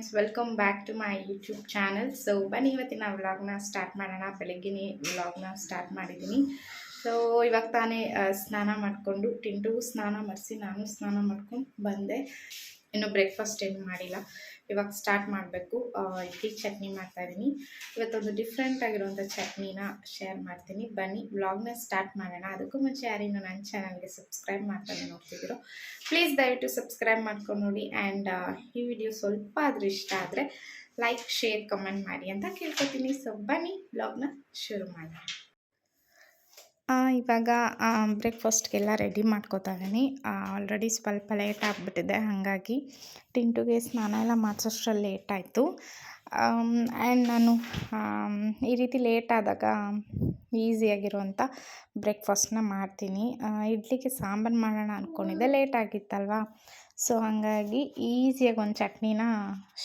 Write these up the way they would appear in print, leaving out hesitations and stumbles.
Friends, welcome back to my YouTube channel. So ಬನ್ನಿ ಇವತ್ತಿನ ವ್ಲಾಗ್ನ ಸ್ಟಾರ್ಟ್ ಮಾಡೋಣ. ಬೆಳಗ್ಗೆನೇ ವ್ಲಾಗ್ನ ಸ್ಟಾರ್ಟ್ ಮಾಡಿದ್ದೀನಿ. ಸೊ ಇವಾಗ ತಾನೇ ಸ್ನಾನ ಮಾಡಿಕೊಂಡು ಟಿಂಟುಗೂ ಸ್ನಾನ ಮಾಡಿಸಿ ನಾನು ಸ್ನಾನ ಮಾಡ್ಕೊಂಡು ಬಂದೆ. ಇನ್ನೂ ಬ್ರೇಕ್ಫಾಸ್ಟ್ ಏನು ಮಾಡಿಲ್ಲ, ಇವಾಗ ಸ್ಟಾರ್ಟ್ ಮಾಡಬೇಕು. ಇಡ್ಲಿ ಚಟ್ನಿ ಮಾಡ್ತಾಯಿದ್ದೀನಿ. ಇವತ್ತೊಂದು ಡಿಫ್ರೆಂಟ್ ಆಗಿರುವಂಥ ಚಟ್ನಿನ ಶೇರ್ ಮಾಡ್ತೀನಿ. ಬನ್ನಿ ವ್ಲಾಗ್ನ ಸ್ಟಾರ್ಟ್ ಮಾಡೋಣ. ಅದಕ್ಕೂ ಮುಂಚೆ ಯಾರಿನ್ನು ನನ್ನ ಚಾನಲ್ಗೆ ಸಬ್ಸ್ಕ್ರೈಬ್ ಮಾಡ್ತಾನೆ ನೋಡ್ತಿದ್ದೀರೋ ಪ್ಲೀಸ್ ದಯವಿಟ್ಟು ಸಬ್ಸ್ಕ್ರೈಬ್ ಮಾಡ್ಕೊಂಡು ನೋಡಿ. ಆ್ಯಂಡ್ ಈ ವಿಡಿಯೋ ಸ್ವಲ್ಪ ಆದರೂ ಇಷ್ಟ ಆದರೆ ಲೈಕ್, ಶೇರ್, ಕಮೆಂಟ್ ಮಾಡಿ ಅಂತ ಕೇಳ್ಕೊತೀನಿ. ಸೊ ಬನ್ನಿ ವ್ಲಾಗ್ನ ಶುರು ಮಾಡೋಣ. ಇವಾಗ ಬ್ರೇಕ್ಫಾಸ್ಟ್ಗೆಲ್ಲ ರೆಡಿ ಮಾಡ್ಕೋತಾ ಇದ್ದೀನಿ. ಆಲ್ರೆಡಿ ಸ್ವಲ್ಪ ಲೇಟ್ ಆಗಿಬಿಟ್ಟಿದೆ, ಹಾಗಾಗಿ ಟಿಂಟುಗೆ ಸ್ನಾನ ಎಲ್ಲ ಮಾಡಿಸೋಷ್ಟ್ರಲ್ಲಿ ಲೇಟ್ ಆಯಿತು. ಆ್ಯಂಡ್ ನಾನು ಈ ರೀತಿ ಲೇಟ್ ಆದಾಗ ಈಸಿಯಾಗಿರುವಂಥ ಬ್ರೇಕ್ಫಾಸ್ಟ್ನ ಮಾಡ್ತೀನಿ. ಇಡ್ಲಿಗೆ ಸಾಂಬಾರು ಮಾಡೋಣ ಅಂದ್ಕೊಂಡಿದ್ದೆ, ಲೇಟ್ ಆಗಿತ್ತಲ್ವ. ಸೊ ಹಾಗಾಗಿ ಈಸಿಯಾಗಿ ಒಂದು ಚಟ್ನಿನ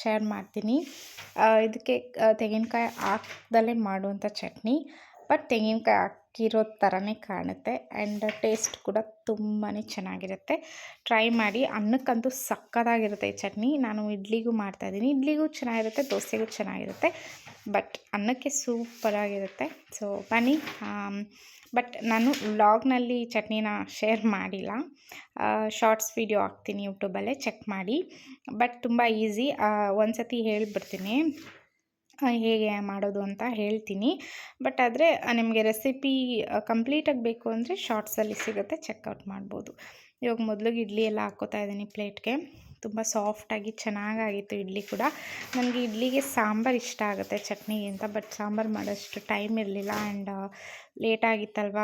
ಶೇರ್ ಮಾಡ್ತೀನಿ. ಇದಕ್ಕೆ ತೆಂಗಿನಕಾಯಿ ಹಾಕ್ದಲ್ಲೇ ಮಾಡುವಂಥ ಚಟ್ನಿ, ಬಟ್ ತೆಂಗಿನಕಾಯಿ ಹಾಕಿರೋ ಥರನೇ ಕಾಣುತ್ತೆ. ಆ್ಯಂಡ್ ಟೇಸ್ಟ್ ಕೂಡ ತುಂಬಾ ಚೆನ್ನಾಗಿರುತ್ತೆ. ಟ್ರೈ ಮಾಡಿ. ಅನ್ನಕ್ಕಂತೂ ಸಕ್ಕತ್ತಾಗಿರುತ್ತೆ ಈ ಚಟ್ನಿ. ನಾನು ಇಡ್ಲಿಗೂ ಮಾಡ್ತಾಯಿದ್ದೀನಿ. ಇಡ್ಲಿಗೂ ಚೆನ್ನಾಗಿರುತ್ತೆ, ದೋಸೆಗೂ ಚೆನ್ನಾಗಿರುತ್ತೆ, ಬಟ್ ಅನ್ನಕ್ಕೆ ಸೂಪರಾಗಿರುತ್ತೆ. ಸೊ ಬನ್ನಿ. ಬಟ್ ನಾನು ವ್ಲಾಗ್ನಲ್ಲಿ ಚಟ್ನಿನ ಶೇರ್ ಮಾಡಿಲ್ಲ, ಶಾರ್ಟ್ಸ್ ವಿಡಿಯೋ ಹಾಕ್ತೀನಿ ಯೂಟ್ಯೂಬಲ್ಲೇ, ಚೆಕ್ ಮಾಡಿ. ಬಟ್ ತುಂಬ ಈಸಿ. ಒಂದು ಸತಿ ಹೇಳಿಬಿಡ್ತೀನಿ ಹೇಗೆ ಮಾಡೋದು ಅಂತ ಹೇಳ್ತೀನಿ. ಬಟ್ ಆದರೆ ನಿಮಗೆ ರೆಸಿಪಿ ಕಂಪ್ಲೀಟಾಗಿ ಬೇಕು ಅಂದರೆ ಶಾರ್ಟ್ಸಲ್ಲಿ ಸಿಗುತ್ತೆ, ಚೆಕ್ಔಟ್ ಮಾಡ್ಬೋದು. ಇವಾಗ ಮೊದಲಿಗೆ ಇಡ್ಲಿ ಎಲ್ಲ ಹಾಕ್ಕೋತಾ ಇದ್ದೀನಿ ಪ್ಲೇಟ್ಗೆ. ತುಂಬ ಸಾಫ್ಟಾಗಿ ಚೆನ್ನಾಗಾಗಿತ್ತು ಇಡ್ಲಿ ಕೂಡ. ನನಗೆ ಇಡ್ಲಿಗೆ ಸಾಂಬಾರು ಇಷ್ಟ ಆಗುತ್ತೆ ಚಟ್ನಿಗಿಂತ, ಬಟ್ ಸಾಂಬಾರು ಮಾಡೋಷ್ಟು ಟೈಮ್ ಇರಲಿಲ್ಲ. ಆ್ಯಂಡ್ ಲೇಟಾಗಿತ್ತಲ್ವ,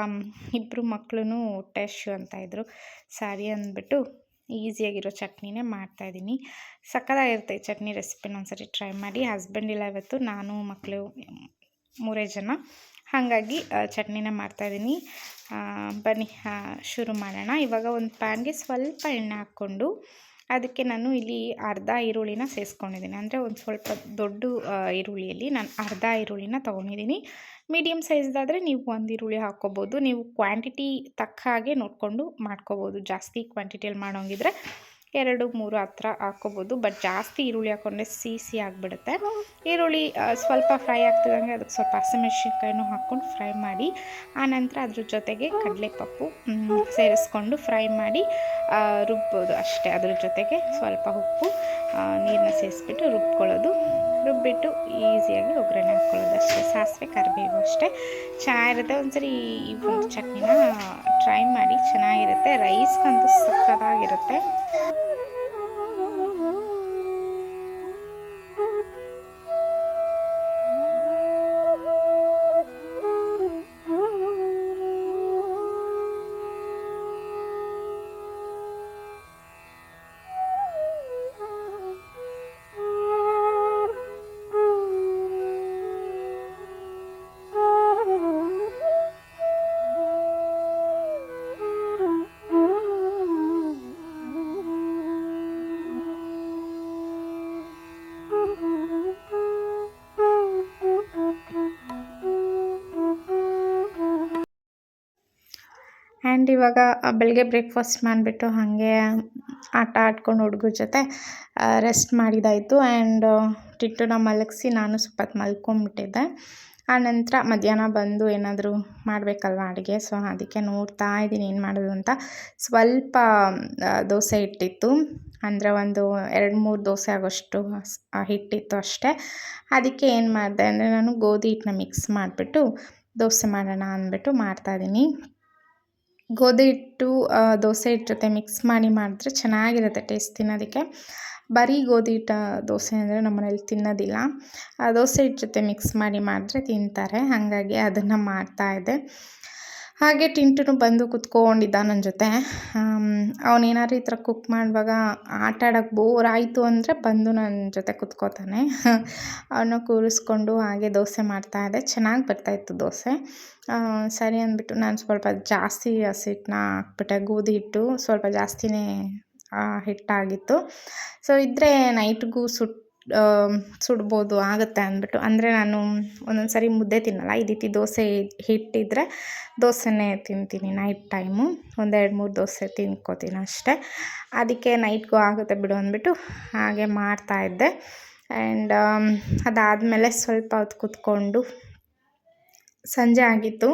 ಇಬ್ಬರು ಮಕ್ಕಳು ಹೊಟ್ಟೆ ಹಶ್ವು ಅಂತ ಇದ್ದರು. ಸಾರಿ ಅಂದ್ಬಿಟ್ಟು ಈಸಿಯಾಗಿರೋ ಚಟ್ನಿನೇ ಮಾಡ್ತಾಯಿದ್ದೀನಿ. ಸಕ್ಕತ್ತಾಗಿರುತ್ತೆ ಈ ಚಟ್ನಿ. ರೆಸಿಪಿನ ಒಂದ್ಸರಿ ಟ್ರೈ ಮಾಡಿ. ಹಸ್ಬೆಂಡ್ ಇಲ್ಲ ಇವತ್ತು, ನಾನು ಮಕ್ಕಳು 3 ಜನ, ಹಾಗಾಗಿ ಚಟ್ನಿನ ಮಾಡ್ತಾಯಿದ್ದೀನಿ. ಬನ್ನಿ ಶುರು ಮಾಡೋಣ. ಇವಾಗ ಒಂದು ಪ್ಯಾನ್ಗೆ ಸ್ವಲ್ಪ ಎಣ್ಣೆ ಹಾಕ್ಕೊಂಡು ಅದಕ್ಕೆ ನಾನು ಇಲ್ಲಿ ಅರ್ಧ ಈರುಳ್ಳಿನ ಸೇರಿಸ್ಕೊಂಡಿದ್ದೀನಿ. ಅಂದರೆ ಒಂದು ಸ್ವಲ್ಪ ದೊಡ್ಡ ಈರುಳ್ಳಿಯಲ್ಲಿ ನಾನು ಅರ್ಧ ಈರುಳ್ಳಿನ ತೊಗೊಂಡಿದ್ದೀನಿ. ಮೀಡಿಯಮ್ ಸೈಜ್ದಾದರೆ ನೀವು 1 ಈರುಳ್ಳಿ ಹಾಕ್ಕೋಬೋದು. ನೀವು ಕ್ವಾಂಟಿಟಿ ತಕ್ಕ ಹಾಗೆ ನೋಡಿಕೊಂಡು ಮಾಡ್ಕೋಬೋದು. ಜಾಸ್ತಿ ಕ್ವಾಂಟಿಟಿಯಲ್ಲಿ ಮಾಡೋಂಗಿದ್ರೆ 2-3 ಆ ಥರ ಹಾಕ್ಕೋಬೋದು. ಬಟ್ ಜಾಸ್ತಿ ಈರುಳ್ಳಿ ಹಾಕ್ಕೊಂಡ್ರೆ ಸಿಹಿ ಆಗಿಬಿಡುತ್ತೆ. ಈರುಳ್ಳಿ ಸ್ವಲ್ಪ ಫ್ರೈ ಆಗ್ತಿದ್ದಂಗೆ ಅದಕ್ಕೆ ಸ್ವಲ್ಪ ಹಸಿಮೆಣಸಿನ್ಕಾಯಿನೂ ಹಾಕ್ಕೊಂಡು ಫ್ರೈ ಮಾಡಿ, ಆನಂತರ ಅದ್ರ ಜೊತೆಗೆ ಕಡಲೆಪಪ್ಪು ಸೇರಿಸ್ಕೊಂಡು ಫ್ರೈ ಮಾಡಿ ರುಬ್ಬೋದು ಅಷ್ಟೇ. ಅದ್ರ ಜೊತೆಗೆ ಸ್ವಲ್ಪ ಉಪ್ಪು, ನೀರನ್ನ ಸೇರಿಸ್ಬಿಟ್ಟು ರುಬ್ಬಿಟ್ಟು ಈಸಿಯಾಗಿ ಒಗ್ಗರಣೆ ಹಾಕ್ಕೊಳ್ಳೋದು ಅಷ್ಟೇ. ಸಾಸಿವೆ, ಕರಿಬೇವು ಅಷ್ಟೇ. ಚೆನ್ನಾಗಿರುತ್ತೆ. ಒಂದ್ಸರಿ ಈ ಒಂದು ಚಟ್ನಿನ ಟ್ರೈ ಮಾಡಿ, ಚೆನ್ನಾಗಿರುತ್ತೆ. ರೈಸ್ಗಂತೂ ಸಕ್ಕತ್ತಾಗಿರುತ್ತೆ. ಆ್ಯಂಡ್ ಇವಾಗ ಬೆಳಗ್ಗೆ ಬ್ರೇಕ್ಫಾಸ್ಟ್ ಮಾಡಿಬಿಟ್ಟು ಹಾಗೆ ಆಟ ಆಡ್ಕೊಂಡು ಹುಡುಗರ ಜೊತೆ ರೆಸ್ಟ್ ಮಾಡಿದ್ದಾಯಿತು. ಆ್ಯಂಡ್ ಟಿಟ್ಟುನ ಮಲಗಿಸಿ ನಾನು ಸ್ವಲ್ಪ ಹೊತ್ತು ಮಲ್ಕೊಂಡ್ಬಿಟ್ಟಿದ್ದೆ. ಆನಂತರ ಮಧ್ಯಾಹ್ನ ಬಂದು ಏನಾದರೂ ಮಾಡಬೇಕಲ್ವ ಅಡುಗೆ. ಸೊ ಅದಕ್ಕೆ ನೋಡ್ತಾ ಇದ್ದೀನಿ ಏನು ಮಾಡೋದು ಅಂತ. ಸ್ವಲ್ಪ ದೋಸೆ ಹಿಟ್ಟಿತ್ತು, ಅಂದರೆ ಒಂದು 2-3 ದೋಸೆ ಆಗೋಷ್ಟು ಹಿಟ್ಟಿತ್ತು ಅಷ್ಟೇ. ಅದಕ್ಕೆ ಏನು ಮಾಡಿದೆ ಅಂದರೆ ನಾನು ಗೋಧಿ ಹಿಟ್ಟನ್ನ ಮಿಕ್ಸ್ ಮಾಡಿಬಿಟ್ಟು ದೋಸೆ ಮಾಡೋಣ ಅಂದ್ಬಿಟ್ಟು ಮಾಡ್ತಾಯಿದ್ದೀನಿ. ಗೋಧಿ ಹಿಟ್ಟು ದೋಸೆ ಹಿಟ್ಟು ಜೊತೆ ಮಿಕ್ಸ್ ಮಾಡಿ ಮಾಡಿದ್ರೆ ಚೆನ್ನಾಗಿರುತ್ತೆ ಟೇಸ್ಟ್ ತಿನ್ನೋದಕ್ಕೆ. ಬರೀ ಗೋಧಿ ಹಿಟ್ಟು ದೋಸೆ ಅಂದರೆ ನಮ್ಮ ಮನೇಲಿ ತಿನ್ನೋದಿಲ್ಲ. ದೋಸೆ ಹಿಟ್ಟು ಜೊತೆ ಮಿಕ್ಸ್ ಮಾಡಿ ಮಾಡಿದ್ರೆ ತಿಂತಾರೆ, ಹಾಗಾಗಿ ಅದನ್ನು ಮಾಡ್ತಾಯಿದ್ದೆ. ಹಾಗೆ ಟಿಂಟುನು ಬಂದು ಕುತ್ಕೊಂಡಿದ್ದ ನನ್ನ ಜೊತೆ. ಅವನೇನಾದ್ರು ಈ ಥರ ಕುಕ್ ಮಾಡುವಾಗ ಆಟ ಆಡೋಕ್ಕೆ ಬೋರ್ ಆಯಿತು ಅಂದರೆ ಬಂದು ನನ್ನ ಜೊತೆ ಕುತ್ಕೋತಾನೆ. ಅವನ್ನ ಕೂರಿಸ್ಕೊಂಡು ಹಾಗೆ ದೋಸೆ ಮಾಡ್ತಾಯಿದ್ದೆ. ಚೆನ್ನಾಗಿ ಬರ್ತಾಯಿತ್ತು ದೋಸೆ. ಸರಿ ಅಂದ್ಬಿಟ್ಟು ನಾನು ಸ್ವಲ್ಪ ಜಾಸ್ತಿ ಹಸಿಟ್ಟನ್ನ ಹಾಕ್ಬಿಟ್ಟೆ. ಗೋಧಿ ಹಿಟ್ಟು ಸ್ವಲ್ಪ ಜಾಸ್ತಿನೇ ಹಿಟ್ಟಾಗಿತ್ತು. ಸೊ ಇದ್ದರೆ ನೈಟ್ಗೂ ಸುಡ್ಬೋದು ಆಗುತ್ತೆ ಅಂದ್ಬಿಟ್ಟು, ಅಂದರೆ ನಾನು ಒಂದೊಂದು ಸರಿ ಮುದ್ದೆ ತಿನ್ನಲ್ಲ. ಈ ರೀತಿ ದೋಸೆ ಹಿಟ್ಟಿದ್ರೆ ದೋಸೆನೇ ತಿಂತೀನಿ ನೈಟ್ ಟೈಮು. 1-2-3 ದೋಸೆ ತಿನ್ಕೋತೀನಿ ಅಷ್ಟೇ. ಅದಕ್ಕೆ ನೈಟ್ಗೂ ಆಗುತ್ತೆ ಬಿಡು ಅಂದ್ಬಿಟ್ಟು ಹಾಗೆ ಮಾಡ್ತಾಯಿದ್ದೆ. ಆ್ಯಂಡ್ ಅದಾದಮೇಲೆ ಸ್ವಲ್ಪ ಹೊತ್ತು ಕೂತ್ಕೊಂಡು ಸಂಜೆ ಆಗಿತ್ತು.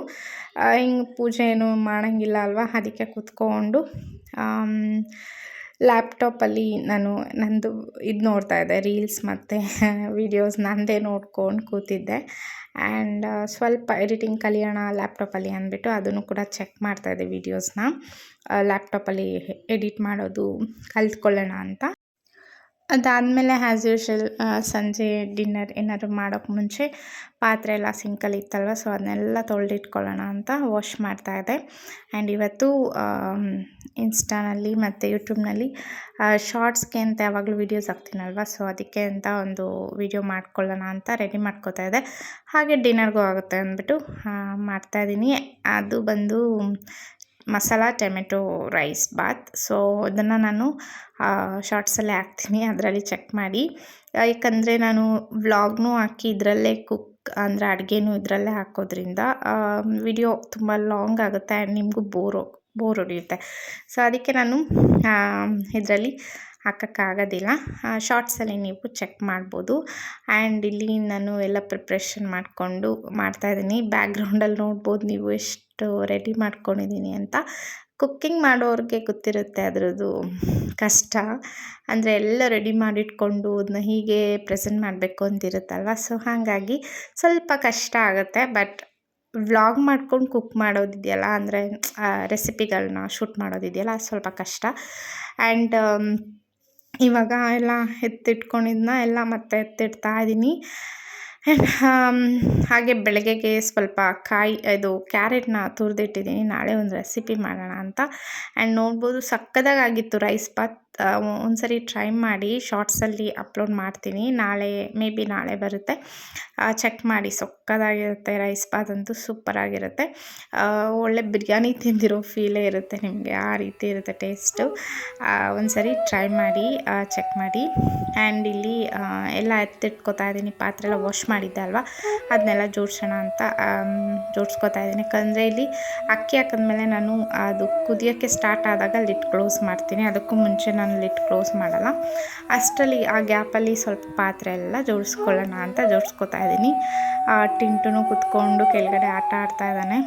ಹಿಂಗೆ ಪೂಜೆ ಏನು ಮಾಡೋಂಗಿಲ್ಲ ಅಲ್ವಾ, ಅದಕ್ಕೆ ಕೂತ್ಕೊಂಡು ಲ್ಯಾಪ್ಟಾಪಲ್ಲಿ ನಾನು ನಂದು ಇದು ನೋಡ್ತಾಯಿದ್ದೆ, ರೀಲ್ಸ್ ಮತ್ತು ವೀಡಿಯೋಸ್ ನನ್ನದೇ ನೋಡ್ಕೊಂಡು ಕೂತಿದ್ದೆ. ಆ್ಯಂಡ್ ಸ್ವಲ್ಪ ಎಡಿಟಿಂಗ್ ಕಲಿಯೋಣ ಲ್ಯಾಪ್ಟಾಪಲ್ಲಿ ಅಂದ್ಬಿಟ್ಟು ಅದನ್ನು ಕೂಡ ಚೆಕ್ ಮಾಡ್ತಾಯಿದ್ದೆ ವೀಡಿಯೋಸ್ನ. ಲ್ಯಾಪ್ಟಾಪಲ್ಲಿ ಎಡಿಟ್ ಮಾಡೋದು ಕಲ್ತ್ಕೊಳ್ಳೋಣ ಅಂತ. ಅದಾದಮೇಲೆ ಆ್ಯಸ್ ಯೂಶ್ವಲ್ ಸಂಜೆ ಡಿನ್ನರ್ ಏನಾದ್ರು ಮಾಡೋಕ್ಕೆ ಮುಂಚೆ ಪಾತ್ರೆ ಎಲ್ಲ ಸಿಂಕಲ್ಲಿ ಇತ್ತಲ್ವ, ಸೊ ಅದನ್ನೆಲ್ಲ ತೊಳೆದಿಟ್ಕೊಳ್ಳೋಣ ಅಂತ ವಾಶ್ ಮಾಡ್ತಾಯಿದ್ದೆ. ಆ್ಯಂಡ್ ಇವತ್ತು ಇನ್ಸ್ಟಾನಲ್ಲಿ ಮತ್ತು ಯೂಟ್ಯೂಬ್ನಲ್ಲಿ ಶಾರ್ಟ್ಸ್ಗೆ ಅಂತ ಯಾವಾಗಲೂ ವೀಡಿಯೋಸ್ ಹಾಕ್ತೀನಲ್ವ, ಸೊ ಅದಕ್ಕೆ ಅಂತ ಒಂದು ವೀಡಿಯೋ ಮಾಡ್ಕೊಳ್ಳೋಣ ಅಂತ ರೆಡಿ ಮಾಡ್ಕೋತಾ ಇದ್ದೆ. ಹಾಗೆ ಡಿನ್ನರ್ಗೂ ಆಗುತ್ತೆ ಅಂದ್ಬಿಟ್ಟು ಮಾಡ್ತಾಯಿದ್ದೀನಿ. ಅದು ಬಂದು masala tomato rice bath. So ಅದನ್ನು ನಾನು ಶಾರ್ಟ್ಸಲ್ಲೇ ಹಾಕ್ತೀನಿ, ಅದರಲ್ಲಿ ಚೆಕ್ ಮಾಡಿ. ಯಾಕಂದರೆ ನಾನು ವ್ಲಾಗ್ನೂ ಹಾಕಿ ಇದರಲ್ಲೇ ಅಂದರೆ ಅಡುಗೆನೂ ಇದರಲ್ಲೇ ಹಾಕೋದ್ರಿಂದ ವಿಡಿಯೋ ತುಂಬ ಲಾಂಗ್ ಆಗುತ್ತೆ ಆ್ಯಂಡ್ ನಿಮಗೂ ಬೋರ್ ಹೊಡೆಯುತ್ತೆ. ಸೊ ಅದಕ್ಕೆ ನಾನು ಇದರಲ್ಲಿ ಹಾಕೋಕ್ಕಾಗೋದಿಲ್ಲ. ಶಾರ್ಟ್ಸಲ್ಲಿ ನೀವು ಚೆಕ್ ಮಾಡ್ಬೋದು. ಆ್ಯಂಡ್ ಇಲ್ಲಿ ನಾನು ಎಲ್ಲ ಪ್ರಿಪ್ರೇಷನ್ ಮಾಡಿಕೊಂಡು ಮಾಡ್ತಾಯಿದ್ದೀನಿ. ಬ್ಯಾಕ್ಗ್ರೌಂಡಲ್ಲಿ ನೋಡ್ಬೋದು ನೀವು ಎಷ್ಟು ರೆಡಿ ಮಾಡ್ಕೊಂಡಿದ್ದೀನಿ ಅಂತ. ಕುಕ್ಕಿಂಗ್ ಮಾಡೋರಿಗೆ ಗೊತ್ತಿರುತ್ತೆ ಅದರದ್ದು ಕಷ್ಟ. ಅಂದರೆ ಎಲ್ಲ ರೆಡಿ ಮಾಡಿಟ್ಕೊಂಡು ಅದನ್ನ ಹೀಗೆ ಪ್ರೆಸೆಂಟ್ ಮಾಡಬೇಕು ಅಂತಿರುತ್ತಲ್ವ, ಸೊ ಹಾಗಾಗಿ ಸ್ವಲ್ಪ ಕಷ್ಟ ಆಗುತ್ತೆ. ಬಟ್ ವ್ಲಾಗ್ ಮಾಡ್ಕೊಂಡು ಕುಕ್ ಮಾಡೋದಿದೆಯಲ್ಲ, ಅಂದರೆ ರೆಸಿಪಿಗಳನ್ನ ಶೂಟ್ ಮಾಡೋದಿದೆಯಲ್ಲ, ಅದು ಸ್ವಲ್ಪ ಕಷ್ಟ. ಆ್ಯಂಡ್ ಇವಾಗ ಎಲ್ಲ ಎತ್ತಿಟ್ಕೊಂಡಿದ್ದನ್ನ ಎಲ್ಲ ಮತ್ತೆ ಎತ್ತಿಡ್ತಾ ಇದ್ದೀನಿ. ಹಾಗೆ ಬೆಳಗ್ಗೆಗೆ ಸ್ವಲ್ಪ ಇದು ಕ್ಯಾರೆಟ್ನ ತುರಿದಿಟ್ಟಿದ್ದೀನಿ, ನಾಳೆ ಒಂದು ರೆಸಿಪಿ ಮಾಡೋಣ ಅಂತ. ಆ್ಯಂಡ್ ನೋಡ್ಬೋದು ಸಕ್ಕತ್ತಾಗಿತ್ತು ರೈಸ್ ಬಾತ್. ಒಂದ್ಸರಿ ಟ್ರೈ ಮಾಡಿ, ಶಾರ್ಟ್ಸಲ್ಲಿ ಅಪ್ಲೋಡ್ ಮಾಡ್ತೀನಿ. ಮೇ ಬಿ ನಾಳೆ ಬರುತ್ತೆ, ಚೆಕ್ ಮಾಡಿ. ಸಕ್ಕತ್ತಾಗಿರುತ್ತೆ ರೈಸ್ ಬಾತ್ ಅಂತೂ, ಸೂಪರಾಗಿರುತ್ತೆ. ಒಳ್ಳೆ ಬಿರಿಯಾನಿ ತಿಂದಿರೋ ಫೀಲೇ ಇರುತ್ತೆ ನಿಮಗೆ, ಆ ರೀತಿ ಇರುತ್ತೆ ಟೇಸ್ಟು. ಒಂದ್ಸರಿ ಟ್ರೈ ಮಾಡಿ, ಚೆಕ್ ಮಾಡಿ. ಆ್ಯಂಡ್ ಇಲ್ಲಿ ಎಲ್ಲ ಎತ್ತಿಟ್ಕೊತಾ ಇದ್ದೀನಿ. ಪಾತ್ರೆ ಎಲ್ಲ ವಾಶ್ ಮಾಡಿದ್ದೆ ಅಲ್ವಾ, ಅದನ್ನೆಲ್ಲ ಜೋಡಿಸೋಣ ಅಂತ ಜೋಡಿಸ್ಕೊತಾ ಇದ್ದೀನಿ. ಯಾಕಂದರೆ ಇಲ್ಲಿ ಅಕ್ಕಿ ಹಾಕಿದ್ಮೇಲೆ ನಾನು ಅದು ಕುದಿಯೋಕ್ಕೆ ಸ್ಟಾರ್ಟ್ ಆದಾಗ ಲಿಡ್ ಕ್ಲೋಸ್ ಮಾಡ್ತೀನಿ, ಅದಕ್ಕೂ ಮುಂಚೆ ನಾನು ಲಿಡ್ ಕ್ಲೋಸ್ ಮಾಡಲ್ಲ. ಅಷ್ಟರಲ್ಲಿ ಆ ಗ್ಯಾಪಲ್ಲಿ ಸ್ವಲ್ಪ ಪಾತ್ರೆ ಎಲ್ಲ ಜೋಡಿಸ್ಕೊಳ್ಳೋಣ ಅಂತ ಜೋಡಿಸ್ಕೊತಾ ಇದ್ದೀನಿ. ಟಿಂಟುನು ಕುತ್ಕೊಂಡು ಕೆಳಗಡೆ ಆಟ ಆಡ್ತಾ ಇದ್ದಾನೆ.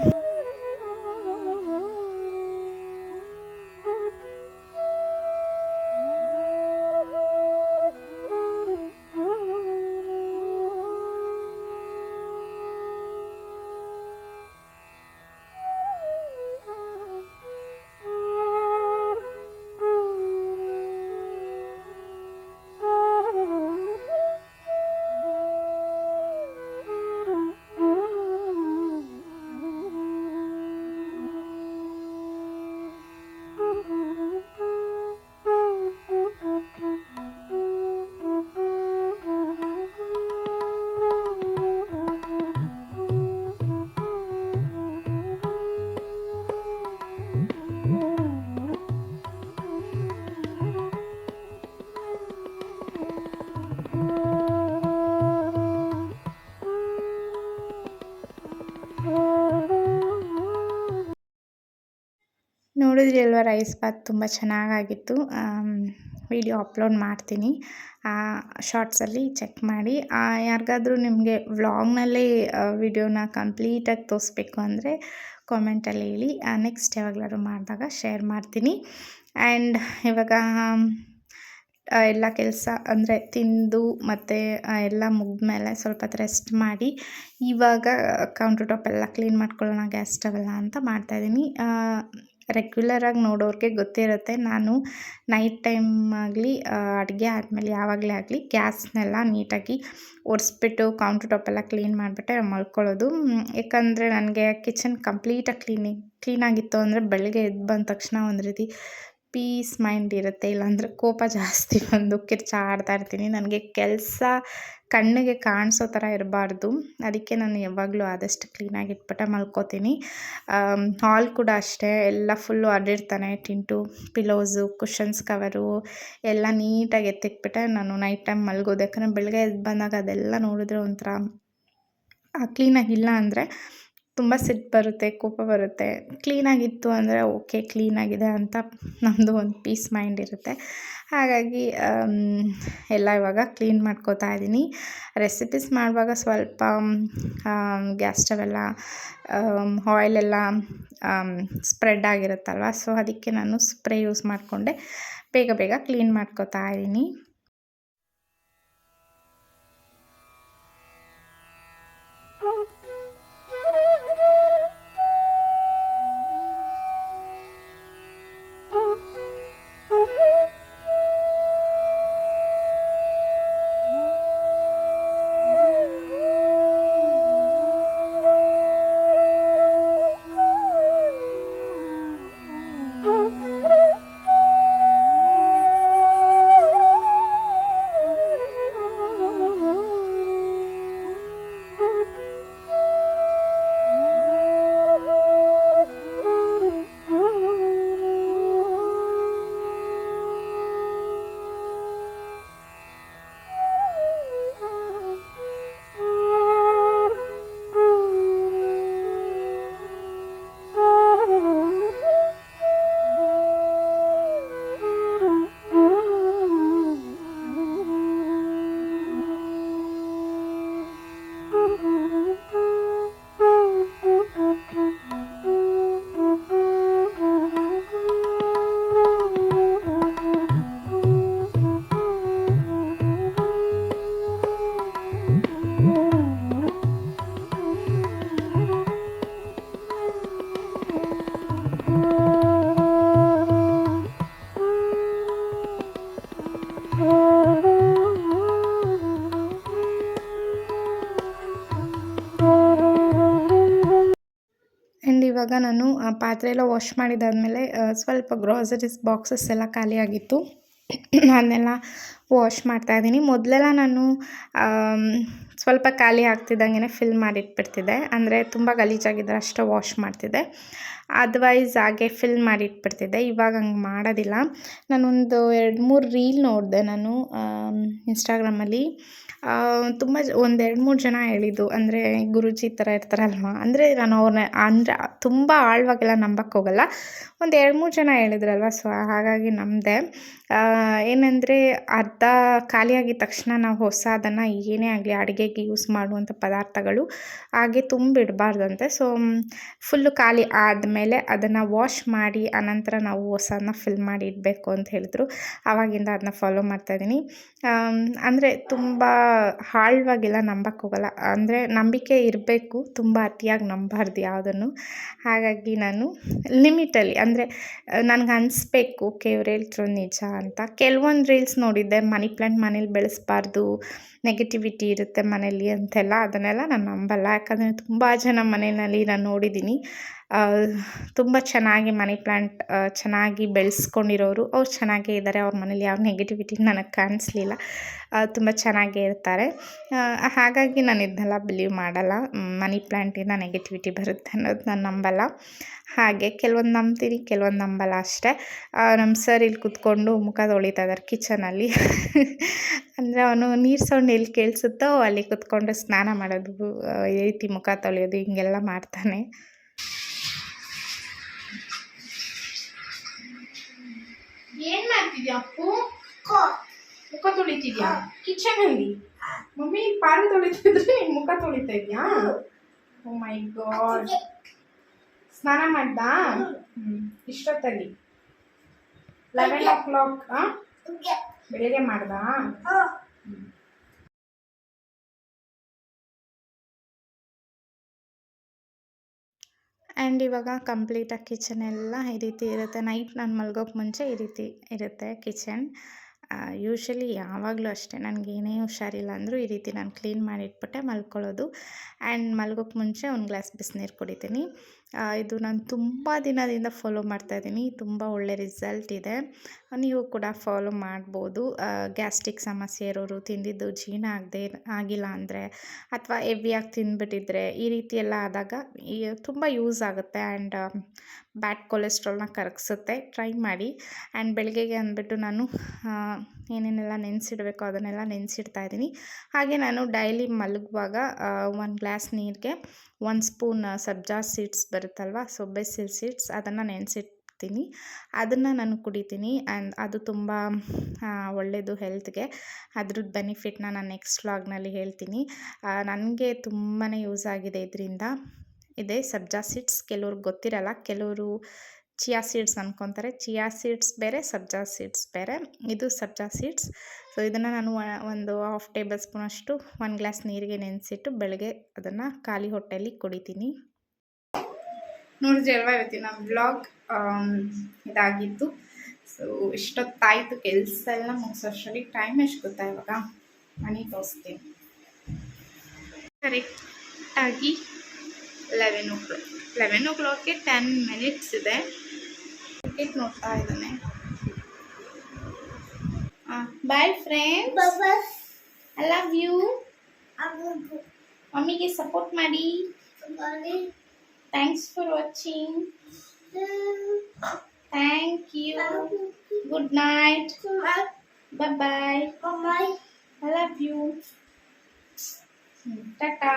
ನೋಡಿದ್ರಿ ಅಲ್ವಾ, ರೈಸ್ ಬಾತ್ ತುಂಬ ಚೆನ್ನಾಗಾಗಿತ್ತು. ವಿಡಿಯೋ ಅಪ್ಲೋಡ್ ಮಾಡ್ತೀನಿ, ಶಾರ್ಟ್ಸಲ್ಲಿ ಚೆಕ್ ಮಾಡಿ. ಯಾರಿಗಾದ್ರೂ ನಿಮಗೆ ವ್ಲಾಗ್ನಲ್ಲೇ ವಿಡಿಯೋನ ಕಂಪ್ಲೀಟಾಗಿ ತೋರಿಸ್ಬೇಕು ಅಂದರೆ ಕಾಮೆಂಟಲ್ಲಿ ಹೇಳಿ, ನೆಕ್ಸ್ಟ್ ಯಾವಾಗಲಾದ್ರು ಮಾಡಿದಾಗ ಶೇರ್ ಮಾಡ್ತೀನಿ. ಆ್ಯಂಡ್ ಇವಾಗ ಎಲ್ಲ ಕೆಲಸ ಅಂದರೆ ತಿಂದು ಮತ್ತು ಎಲ್ಲ ಮುಗಿದ್ಮೇಲೆ ಸ್ವಲ್ಪ ಹೊತ್ತು ರೆಸ್ಟ್ ಮಾಡಿ, ಇವಾಗ ಕೌಂಟರ್ ಟಾಪ್ ಎಲ್ಲ ಕ್ಲೀನ್ ಮಾಡ್ಕೊಳ್ಳೋಣ, ಗ್ಯಾಸ್ ಸ್ಟವ್ ಎಲ್ಲ ಅಂತ ಮಾಡ್ತಾಯಿದ್ದೀನಿ. ರೆಗ್ಯುಲರಾಗಿ ನೋಡೋರಿಗೆ ಗೊತ್ತಿರುತ್ತೆ, ನಾನು ನೈಟ್ ಟೈಮ್ ಆಗಲಿ ಅಡುಗೆ ಆದಮೇಲೆ ಯಾವಾಗಲೇ ಆಗಲಿ ಗ್ಯಾಸ್ನೆಲ್ಲ ನೀಟಾಗಿ ಒರೆಸ್ಬಿಟ್ಟು ಕೌಂಟರ್ ಟಾಪ್ ಎಲ್ಲ ಕ್ಲೀನ್ ಮಾಡಿಬಿಟ್ಟೆ ಮಲ್ಕೊಳ್ಳೋದು. ಯಾಕಂದರೆ ನನಗೆ ಕಿಚನ್ ಕಂಪ್ಲೀಟಾಗಿ ಕ್ಲೀನಾಗಿತ್ತು ಅಂದರೆ ಬೆಳಗ್ಗೆ ಎದ್ದು ಬಂದ ತಕ್ಷಣ ಒಂದು ರೀತಿ ಪೀಸ್ ಮೈಂಡ್ ಇರುತ್ತೆ. ಇಲ್ಲಾಂದರೆ ಕೋಪ ಜಾಸ್ತಿ ಬಂದು ಕಿರ್ಚಾಡ್ತಾ ಇರ್ತೀನಿ. ನನಗೆ ಕೆಲಸ ಕಣ್ಣಿಗೆ ಕಾಣಿಸೋ ಥರ ಇರಬಾರ್ದು, ಅದಕ್ಕೆ ನಾನು ಯಾವಾಗಲೂ ಆದಷ್ಟು ಕ್ಲೀನಾಗಿ ಇಟ್ಬಿಟ್ಟೆ ಮಲ್ಕೋತೀನಿ. ಹಾಲ್ ಕೂಡ ಅಷ್ಟೇ, ಎಲ್ಲ ಫುಲ್ಲು ಅಡ್ಡಿರ್ತಾನೆ. ಟಿಂಟು ಪಿಲೋಸು, ಕುಷನ್ಸ್ ಕವರು ಎಲ್ಲ ನೀಟಾಗಿ ಎತ್ತಿಟ್ಬಿಟ್ಟೆ ನಾನು ನೈಟ್ ಟೈಮ್ ಮಲ್ಗೋದು. ಯಾಕಂದರೆ ಬೆಳಗ್ಗೆ ಎದ್ದು ಬಂದಾಗ ಅದೆಲ್ಲ ನೋಡಿದ್ರೆ ಒಂಥರ ಕ್ಲೀನಾಗಿಲ್ಲ ಅಂದರೆ ತುಂಬ ಸಿಟ್ಟು ಬರುತ್ತೆ, ಕೋಪ ಬರುತ್ತೆ. ಕ್ಲೀನಾಗಿತ್ತು ಅಂದರೆ ಓಕೆ, ಕ್ಲೀನಾಗಿದೆ ಅಂತ ನಮ್ಮದು ಒಂದು ಪೀಸ್ ಮೈಂಡ್ ಇರುತ್ತೆ. ಹಾಗಾಗಿ ಎಲ್ಲ ಇವಾಗ ಕ್ಲೀನ್ ಮಾಡ್ಕೋತಾ ಇದ್ದೀನಿ. ರೆಸಿಪೀಸ್ ಮಾಡುವಾಗ ಸ್ವಲ್ಪ ಗ್ಯಾಸ್ ಸ್ಟವೆಲ್ಲ ಆಯಿಲೆಲ್ಲ ಸ್ಪ್ರೆಡ್ ಆಗಿರುತ್ತಲ್ವ, ಸೊ ಅದಕ್ಕೆ ನಾನು ಸ್ಪ್ರೇ ಯೂಸ್ ಮಾಡಿಕೊಂಡೆ ಬೇಗ ಬೇಗ ಕ್ಲೀನ್ ಮಾಡ್ಕೋತಾ ಇದ್ದೀನಿ. ಆ್ಯಂಡ್ ಇವಾಗ ನಾನು ಪಾತ್ರೆ ಎಲ್ಲ ವಾಶ್ ಮಾಡಿದಾದಮೇಲೆ ಸ್ವಲ್ಪ ಗ್ರಾಸರೀಸ್ ಬಾಕ್ಸಸ್ ಎಲ್ಲ ಖಾಲಿಯಾಗಿತ್ತು, ಅದನ್ನೆಲ್ಲ ವಾಶ್ ಮಾಡ್ತಾಯಿದ್ದೀನಿ. ಮೊದಲೆಲ್ಲ ನಾನು ಸ್ವಲ್ಪ ಖಾಲಿ ಆಗ್ತಿದ್ದಂಗೆ ಫಿಲ್ ಮಾಡಿಟ್ಬಿಡ್ತಿದ್ದೆ, ಅಂದರೆ ತುಂಬ ಗಲೀಜಾಗಿದ್ದರೆ ಅಷ್ಟೇ ವಾಶ್ ಮಾಡ್ತಿದ್ದೆ, ಅದರ್ವೈಸ್ ಹಾಗೆ ಫಿಲ್ ಮಾಡಿಟ್ಬಿಡ್ತಿದ್ದೆ. ಇವಾಗ ಹಂಗೆ ಮಾಡೋದಿಲ್ಲ. ನಾನೊಂದು 2-3 ರೀಲ್ ನೋಡಿದೆ ನಾನು ಇನ್ಸ್ಟಾಗ್ರಾಮಲ್ಲಿ. ತುಂಬ ಒಂದು 2-3 ಜನ ಹೇಳಿದ್ದು, ಅಂದರೆ ಗುರೂಜಿ ಥರ ಇರ್ತಾರಲ್ವ, ಅಂದರೆ ನಾನು ಅವ್ರನ್ನ ಅಂದರೆ ತುಂಬ ಆಳವಾಗೆಲ್ಲ ನಂಬಕ್ಕೆ ಹೋಗಲ್ಲ, ಒಂದು 2-3 ಜನ ಹೇಳಿದ್ರಲ್ವ, ಸೊ ಹಾಗಾಗಿ ನಂಬಿದೆ. ಏನಂದರೆ ಅರ್ಧ ಖಾಲಿಯಾಗಿದ ತಕ್ಷಣ ನಾವು ಹೊಸದನ್ನು ಏನೇ ಆಗಲಿ ಅಡುಗೆಗೆ ಯೂಸ್ ಮಾಡುವಂಥ ಪದಾರ್ಥಗಳು ಹಾಗೆ ತುಂಬಿಡಬಾರ್ದಂತೆ. ಸೊ ಫುಲ್ಲು ಖಾಲಿ ಆದಮೇಲೆ ಅದನ್ನು ವಾಶ್ ಮಾಡಿ ಅನಂತರ ನಾವು ಹೊಸದನ್ನ ಫಿಲ್ ಮಾಡಿ ಇಡಬೇಕು ಅಂತ ಹೇಳಿದ್ರು. ಆವಾಗಿಂದ ಅದನ್ನ ಫಾಲೋ ಮಾಡ್ತಾಯಿದ್ದೀನಿ. ಅಂದರೆ ತುಂಬ ಆಳವಾಗೆಲ್ಲ ನಂಬಕ್ಕೆ ಹೋಗಲ್ಲ, ಅಂದರೆ ನಂಬಿಕೆ ಇರಬೇಕು, ತುಂಬ ಅತಿಯಾಗಿ ನಂಬಾರ್ದು ಯಾವುದನ್ನು. ಹಾಗಾಗಿ ನಾನು ಲಿಮಿಟಲ್ಲಿ, ಅಂದರೆ ನನಗೆ ಅನಿಸ್ಬೇಕು ಓಕೆ ಇವ್ರು ಹೇಳ್ತಿರೋದು ನಿಜ ಅಂತ. ಕೆಲವೊಂದು ರೀಲ್ಸ್ ನೋಡಿದ್ದೆ, ಮನಿ ಪ್ಲ್ಯಾಂಟ್ ಮನೇಲಿ ಬೆಳೆಸಬಾರ್ದು, ನೆಗೆಟಿವಿಟಿ ಇರುತ್ತೆ ಮನೇಲಿ ಅಂತೆಲ್ಲ, ಅದನ್ನೆಲ್ಲ ನಾನು ನಂಬಲ್ಲ. ಯಾಕಂದರೆ ತುಂಬ ಜನ ಮನೆಯಲ್ಲಿ ನಾನು ನೋಡಿದ್ದೀನಿ ತುಂಬ ಚೆನ್ನಾಗಿ ಮನಿ ಪ್ಲ್ಯಾಂಟ್ ಚೆನ್ನಾಗಿ ಬೆಳೆಸ್ಕೊಂಡಿರೋರು, ಅವ್ರು ಚೆನ್ನಾಗೇ ಇದ್ದಾರೆ. ಅವ್ರ ಮನೇಲಿ ಯಾವ ನೆಗೆಟಿವಿಟಿ ನನಗೆ ಕಾಣಿಸ್ಲಿಲ್ಲ, ತುಂಬ ಚೆನ್ನಾಗೇ ಇರ್ತಾರೆ. ಹಾಗಾಗಿ ನಾನು ಇದನ್ನೆಲ್ಲ ಬಿಲೀವ್ ಮಾಡಲ್ಲ, ಮನಿ ಪ್ಲ್ಯಾಂಟಿಂದ ನೆಗೆಟಿವಿಟಿ ಬರುತ್ತೆ ಅನ್ನೋದು ನಾನು ನಂಬಲ್ಲ. ಹಾಗೆ ಕೆಲವೊಂದು ನಂಬ್ತೀನಿ, ಕೆಲವೊಂದು ನಂಬಲ್ಲ ಅಷ್ಟೇ. ನಮ್ಮ ಸರ್ ಇಲ್ಲಿ ಕೂತ್ಕೊಂಡು ಮುಖ ತೊಳಿತಾ ಇದ್ದಾರೆ ಕಿಚನಲ್ಲಿ. ಅಂದರೆ ಅವನು ನೀರು ಸೌಂಡ್ ಎಲ್ಲಿ ಕೇಳಿಸುತ್ತೋ ಅಲ್ಲಿ ಕೂತ್ಕೊಂಡು ಸ್ನಾನ ಮಾಡೋದು, ಈ ರೀತಿ ಮುಖ ತೊಳೆಯೋದು ಹಿಂಗೆಲ್ಲ ಮಾಡ್ತಾನೆ. ಏನು ಮಾಡ್ತಿದ್ಯಾ ಅಪ್ಪು? ಮುಖ ತೊಳಿತಿದ್ಯಾ ಕಿಚನಲ್ಲಿ? ಮಮ್ಮಿ ಪಾರು ತೊಳಿತಿದ್ರೆ ನೀನು ಮುಖ ತೊಳಿತಾ ಇದೆಯಾ? ಓ ಮೈ ಗಾಡ್, ಸ್ನಾನ ಮಾಡ್ದಾ? ಇಷ್ಟೊತ್ತಲ್ಲಿ 11 o'clock ಬೆಳಿಗ್ಗೆ ಮಾಡ್ದಾ? ಆ್ಯಂಡ್ ಇವಾಗ ಕಂಪ್ಲೀಟಾಗಿ ಕಿಚನ್ ಎಲ್ಲ ಈ ರೀತಿ ಇರುತ್ತೆ. ನೈಟ್ ನಾನು ಮಲ್ಗೋಕ್ಕೆ ಮುಂಚೆ ಈ ರೀತಿ ಇರುತ್ತೆ ಕಿಚನ್. ಯೂಶ್ವಲಿ ಯಾವಾಗಲೂ ಅಷ್ಟೇ, ನನಗೇನೇ ಹುಷಾರಿಲ್ಲ ಅಂದರೂ ಈ ರೀತಿ ನಾನು ಕ್ಲೀನ್ ಮಾಡಿ ಇಟ್ಬಿಟ್ಟೆ ಮಲ್ಕೊಳ್ಳೋದು. ಆ್ಯಂಡ್ ಮಲ್ಗೋಕ್ಕೆ ಮುಂಚೆ ಒಂದು ಗ್ಲಾಸ್ ಬಿಸಿನೀರು ಕುಡಿತೀನಿ. ಇದು ನಾನು ತುಂಬ ದಿನದಿಂದ ಫಾಲೋ ಮಾಡ್ತಾಯಿದ್ದೀನಿ. ತುಂಬ ಒಳ್ಳೆ ರಿಸಲ್ಟ್ ಇದೆ. ನೀವು ಕೂಡ ಫಾಲೋ ಮಾಡ್ಬೋದು. ಗ್ಯಾಸ್ಟ್ರಿಕ್ ಸಮಸ್ಯೆ ಇರೋರು, ತಿಂದಿದ್ದು ಜೀರ್ಣ ಆಗಿಲ್ಲ ಅಂದರೆ, ಅಥವಾ ಹೆವಿಯಾಗಿ ತಿಂದ್ಬಿಟ್ಟಿದ್ರೆ, ಈ ರೀತಿ ಎಲ್ಲ ಆದಾಗ ತುಂಬ ಯೂಸ್ ಆಗುತ್ತೆ. ಆ್ಯಂಡ್ ಬ್ಯಾಡ್ ಕೊಲೆಸ್ಟ್ರಾಲ್ನ ಕರಗಿಸುತ್ತೆ. ಟ್ರೈ ಮಾಡಿ. ಆ್ಯಂಡ್ ಬೆಳಗ್ಗೆಗೆ ಅಂದ್ಬಿಟ್ಟು ನಾನು ಏನೇನೆಲ್ಲ ನೆನೆಸಿಡಬೇಕೋ ಅದನ್ನೆಲ್ಲ ನೆನೆಸಿಡ್ತಾ ಇದ್ದೀನಿ. ಹಾಗೆ ನಾನು ಡೈಲಿ ಮಲಗುವಾಗ 1 ಗ್ಲಾಸ್ ನೀರಿಗೆ 1 ಸ್ಪೂನ್ ಸಬ್ಜಾ ಸೀಡ್ಸ್ ಬರುತ್ತಲ್ವ, ಸಬ್ಬಸಿಲ್ ಸೀಡ್ಸ್, ಅದನ್ನು ನೆನೆಸಿಡ್ತೀನಿ. ಅದನ್ನು ನಾನು ಕುಡಿತೀನಿ. ಆ್ಯಂಡ್ ಅದು ತುಂಬ ಒಳ್ಳೆಯದು ಹೆಲ್ತ್ಗೆ. ಅದ್ರದ್ದು ಬೆನಿಫಿಟ್ನ ನಾನು ನೆಕ್ಸ್ಟ್ ವ್ಲಾಗ್ನಲ್ಲಿ ಹೇಳ್ತೀನಿ. ನನಗೆ ತುಂಬಾ ಯೂಸ್ ಆಗಿದೆ ಇದರಿಂದ. ಇದೆ ಸಬ್ಜಾ ಸೀಡ್ಸ್. ಕೆಲವ್ರಿಗೆ ಗೊತ್ತಿರಲ್ಲ, ಕೆಲವರು ಚಿಯಾ ಸೀಡ್ಸ್ ಅಂದ್ಕೊತಾರೆ. ಚಿಯಾ ಸೀಡ್ಸ್ ಬೇರೆ, ಸಬ್ಜಾ ಸೀಡ್ಸ್ ಬೇರೆ. ಇದು ಸಬ್ಜಾ ಸೀಡ್ಸ್. ಸೊ ಇದನ್ನು ನಾನು ಒಂದು 1/2 ಟೇಬಲ್ ಸ್ಪೂನಷ್ಟು 1 ಗ್ಲಾಸ್ ನೀರಿಗೆ ನೆನೆಸಿಟ್ಟು ಬೆಳಗ್ಗೆ ಅದನ್ನು ಖಾಲಿ ಹೊಟ್ಟೆಯಲ್ಲಿ ಕುಡಿತೀನಿ. ನೋಡಿದ್ರಿ ಅಲ್ವಾ ಇವತ್ತಿನ ವ್ಲಾಗ್ ಇದಾಗಿತ್ತು. ಸೊ ಇಷ್ಟೊತ್ತಾಯಿತು ಕೆಲಸ ಎಲ್ಲ ಮುಗಿಸೋಷ್ಟರಲ್ಲಿ. ಟೈಮ್ ಎಷ್ಟು ಗೊತ್ತಾ ಇವಾಗ? ಮನೆ ತೋರಿಸ್ತೀನಿ. ಕರೆಕ್ಟಾಗಿ 11 o'clock. 11 o'clockಗೆ 10 minutes ಇದೆ. ಕ್ರಿಕೆಟ್ ನೋಡ್ತಾ ಇದ್ದಾನೆ. Bye friends, I love you. ಮಮ್ಮಿಗೆ ಸಪೋರ್ಟ್ ಮಾಡಿ. Thanks for watching. Thank you. Good night. Bye bye. I love you. Tata.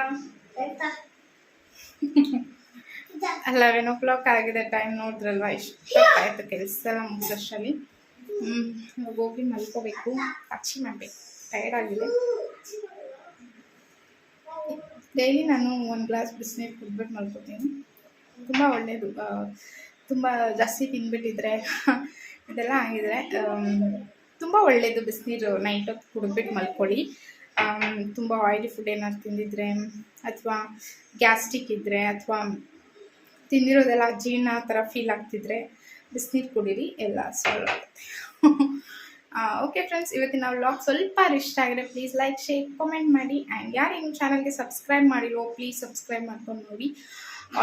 11 o'clock ಆಗಿದೆ. ಟೈಮ್ ನೋಡಿದ್ರಲ್ವ, ಇಷ್ಟೊತ್ತಾಯಿತು ಕೆಲಸ ಎಲ್ಲ ಮುಗಿಸೋಷ್ಟರಲ್ಲಿ. ಹೋಗಿ ಮಲ್ಕೋಬೇಕು, ಪಚ್ಚಿ ಮಾಡಬೇಕು, ಟೈರ್ಡ್ ಆಗಿದೆ. ಡೈಲಿ ನಾನು 1 ಗ್ಲಾಸ್ ಬಿಸಿನೀರು ಕುಡಿದ್ಬಿಟ್ಟು ಮಲ್ಕೋತೀನಿ. ತುಂಬ ಒಳ್ಳೆಯದು. ತುಂಬ ಜಾಸ್ತಿ ತಿಂದ್ಬಿಟ್ಟಿದ್ರೆ ಇದೆಲ್ಲ ಆಗಿದ್ರೆ ತುಂಬ ಒಳ್ಳೆಯದು. ಬಿಸಿನೀರು ನೈಟ್ ಹೊತ್ತು ಕುಡಿದ್ಬಿಟ್ಟು ಮಲ್ಕೊಳ್ಳಿ. ತುಂಬ ಆಯಿಲಿ ಫುಡ್ ಏನಾದ್ರು ತಿಂದಿದ್ರೆ, ಅಥವಾ ಗ್ಯಾಸ್ಟ್ರಿಕ್ ಇದ್ದರೆ, ಅಥವಾ ತಿಂದಿರೋದೆಲ್ಲ ಜೀರ್ಣ ಆ ಥರ ಫೀಲ್ ಆಗ್ತಿದ್ರೆ ಬಿಸಿನೀರು ಕುಡೀರಿ, ಎಲ್ಲ ಸಾಲ್ವ್ ಆಗುತ್ತೆ. ಓಕೆ ಫ್ರೆಂಡ್ಸ್, ಇವತ್ತಿನ ವ್ಲಾಗ್ ಸ್ವಲ್ಪ ಇಷ್ಟ ಆಗಿದೆ. ಪ್ಲೀಸ್ ಲೈಕ್, ಶೇರ್, ಕಾಮೆಂಟ್ ಮಾಡಿ. ಆ್ಯಂಡ್ ಯಾರು ನಿಮ್ಮ ಚಾನಲ್ಗೆ ಸಬ್ಸ್ಕ್ರೈಬ್ ಮಾಡಿರೋ ಪ್ಲೀಸ್ ಸಬ್ಸ್ಕ್ರೈಬ್ ಮಾಡ್ಕೊಂಡು ನೋಡಿ.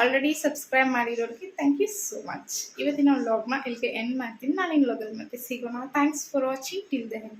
ಆಲ್ರೆಡಿ ಸಬ್ಸ್ಕ್ರೈಬ್ ಮಾಡಿರೋರಿಗೆ ಥ್ಯಾಂಕ್ ಯು ಸೋ ಮಚ್. ಇವತ್ತಿನ ವ್ಲಾಗ್ನ ಇಲ್ಲಿಗೆ ಎಂಡ್ ಮಾಡ್ತೀನಿ. ನಾಳಿನ ವ್ಲಾಗಲ್ಲಿ ಮತ್ತೆ ಸಿಗೋಣ. Thanks for watching till then.